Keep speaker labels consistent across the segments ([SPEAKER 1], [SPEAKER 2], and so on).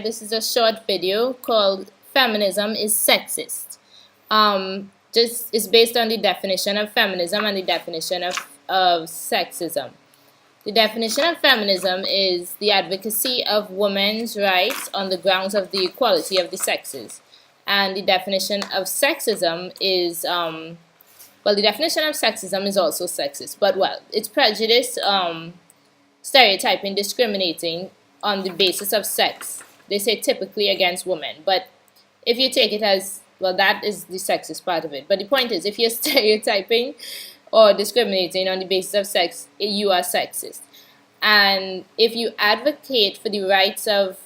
[SPEAKER 1] This is a short video called Feminism is Sexist. This is based on the definition of feminism and the definition of sexism. The definition of feminism is the advocacy of women's rights on the grounds of the equality of the sexes. And the definition of sexism is, the definition of sexism is also sexist, but it's prejudice, stereotyping, discriminating on the basis of sex. They say typically against women, but if you take it as, that is the sexist part of it. But the point is, if you're stereotyping or discriminating on the basis of sex, you are sexist. And if you advocate for the rights of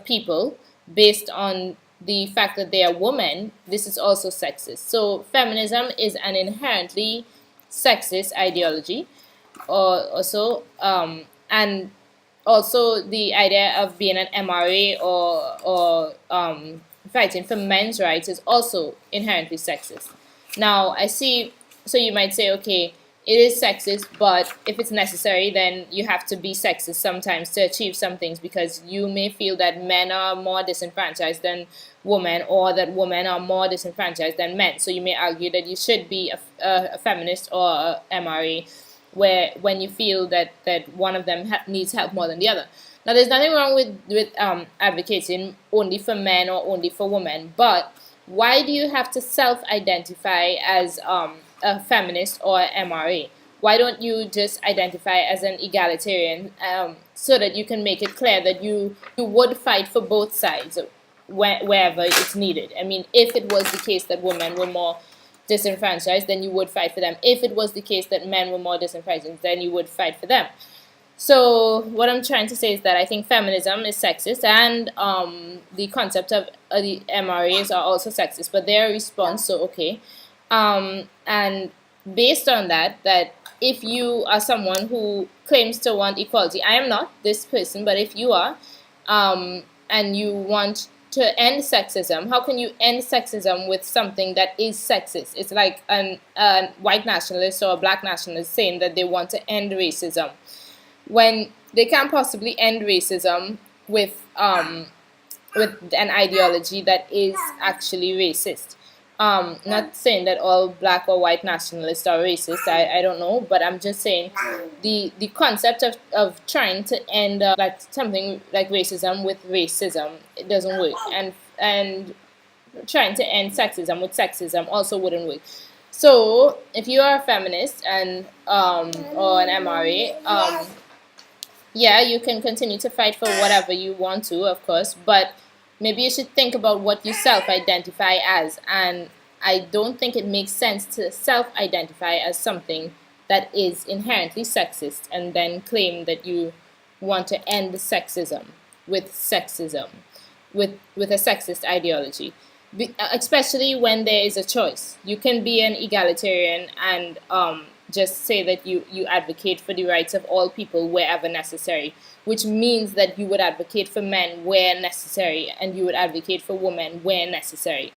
[SPEAKER 1] people based on the fact that they are women, this is also sexist. So feminism is an inherently sexist ideology, and also the idea of being an MRA or fighting for men's rights is also inherently sexist. Now, I see, so you might say, okay, it is sexist, but if it's necessary, then you have to be sexist sometimes to achieve some things, because you may feel that men are more disenfranchised than women, or that women are more disenfranchised than men. So you may argue that you should be a feminist or a MRA, when you feel that one of them needs help more than the other. Now, there's nothing wrong with advocating only for men or only for women, but why do you have to self-identify as a feminist or MRA? Why don't you just identify as an egalitarian, so that you can make it clear that you would fight for both sides wherever it's needed? I mean, if it was the case that women were more disenfranchised, then you would fight for them. If it was the case that men were more disenfranchised, then you would fight for them. So what I'm trying to say is that I think feminism is sexist, and the concept of the MRAs are also sexist, but they're a response, so okay. And based on that if you are someone who claims to want equality, I am not this person, but if you are, and you want to end sexism, how can you end sexism with something that is sexist? It's like a white nationalist or a black nationalist saying that they want to end racism, when they can't possibly end racism with an ideology that is actually racist. Not saying that all black or white nationalists are racist, I don't know, but I'm just saying the concept of trying to end like something like racism with racism, it doesn't work, and trying to end sexism with sexism also wouldn't work. So if you are a feminist and or an MRA, yeah, you can continue to fight for whatever you want to, of course, but maybe you should think about what you self-identify as. And I don't think it makes sense to self-identify as something that is inherently sexist and then claim that you want to end sexism, with a sexist ideology. Especially when there is a choice. You can be an egalitarian and just say that you advocate for the rights of all people wherever necessary, which means that you would advocate for men where necessary, and you would advocate for women where necessary.